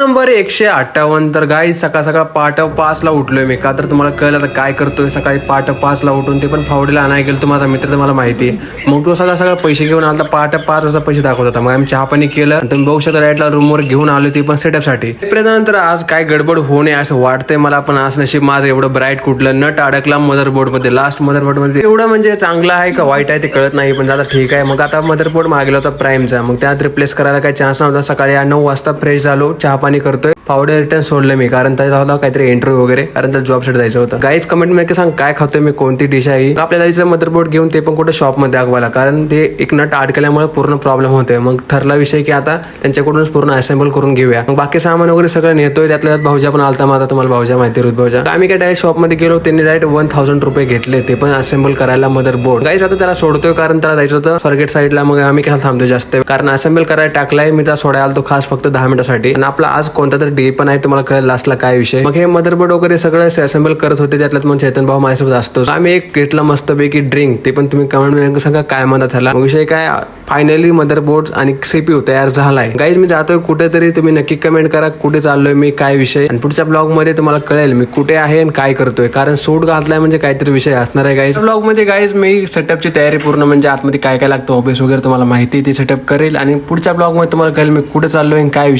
Number 158. तर गाई सकाळ सकाळ पहाटे 5ला उठलोय मी. का तर तुम्हाला कळलं आता काय करतोय. सकाळी पहाटे 5ला उठून ते पण फावडीला आणायला गेलो. तो माझा मित्र, तर मला माहिती आहे. मग तो सगळा सगळं पैसे घेऊन आला. पहाटे 5 वाजता पैसे दाखवत होता. मग आम्ही चहा पाणी केलं आणि तुम्ही बघू शकता राईटला रूमवर घेऊन आलो, ती पण सेटअपसाठी. त्यानंतर आज काय गडबड होऊ नये असं वाटतंय मला, पण आज नशीब माझं एवढं ब्राईट कुठलं नट अडकला मदरबोर्ड मध्ये. लास्ट मदरबोर्ड मध्ये एवढं म्हणजे चांगलं आहे का वाईट आहे ते कळत नाही, पण आता ठीक आहे. मग आता मदरबोर्ड मागेला होता प्राईमचा, मग त्यात रिप्लेस करायला काही चान्स नव्हता. सकाळी 9 वाजता फ्रेश झालो, चहा पाणी करतोय, फावडे रिटर्न सोडलं मी, कारण त्याचा होता काहीतरी इंटरव्ह्यू वगैरे, कारण त्या जॉब साठी जायचं होतं. गाईज कमेंट मध्ये सांग काय खातोय मी, कोणती डिश आहे. आपल्याला जायचं मदरबोर्ड घेऊन, ते पण कुठे शॉप मध्ये दाखवायला, कारण ते एक नट अडकल्यामुळे पूर्ण प्रॉब्लेम होतोय. मग ठरला विषय की आता त्यांच्याकडूनच पूर्ण असेंबल करून घेऊया. मग बाकी सामान वगैरे सगळं नेतोय. त्यातल्या भाऊजा पण आलता माझा, तुम्हाला भाऊजा माहिती, रुत भाऊजा. आम्ही काय डायरेक्ट शॉप मध्ये गेलो, त्यांनी डायरेक्ट 1000 रुपये घेतले, ते पण असेंबल करायला मदरबोर्ड. गाईज आता त्याला सोडतोय, कारण त्याला जायचं होतं फॉरगेट साईडला. मग आम्ही काय थांबतोय जास्त, कारण असेंबल करायला टाकलाय मी, त्या सोडायला आलो तो खास फक्त 10 मिनिटासाठी. आणि आपला आज कोणता तरी डे पण आहे, तुम्हाला कळेल लास्टला काय विषय. मग हे मदरबोर्ड वगैरे सगळं असेंबल करत होते. त्यातल्यात मग चैतन भाऊ माझ्यासोबत असतो. आम्ही एक घेतला मस्तपैकी ड्रिंक, ते पण तुम्ही कमेंट मध्ये सांगा काय म्हणतात त्याला. विषय काय, फायनली मदरबोर्ड आणि सीपीयू तयार झालाय. गाईज मी जातोय कुठेतरी, तुम्ही नक्की कमेंट करा कुठे चाललोय मी, काय विषय. आणि पुढच्या ब्लॉग मध्ये तुम्हाला कळेल मी कुठे आहे आणि काय करतोय, कारण सूट घातलाय म्हणजे काहीतरी विषय असणार आहे. गाईज ब्लॉग मध्ये गाईज मी सेटअपची तयारी पूर्ण, म्हणजे आतमध्ये काय काय लागतं ऑफिस वगैरे तुम्हाला माहिती, ती सेटअप करेल. आणि पुढच्या ब्लॉग मध्ये तुम्हाला कळेल मी कुठे चाललोय आणि काय विषय.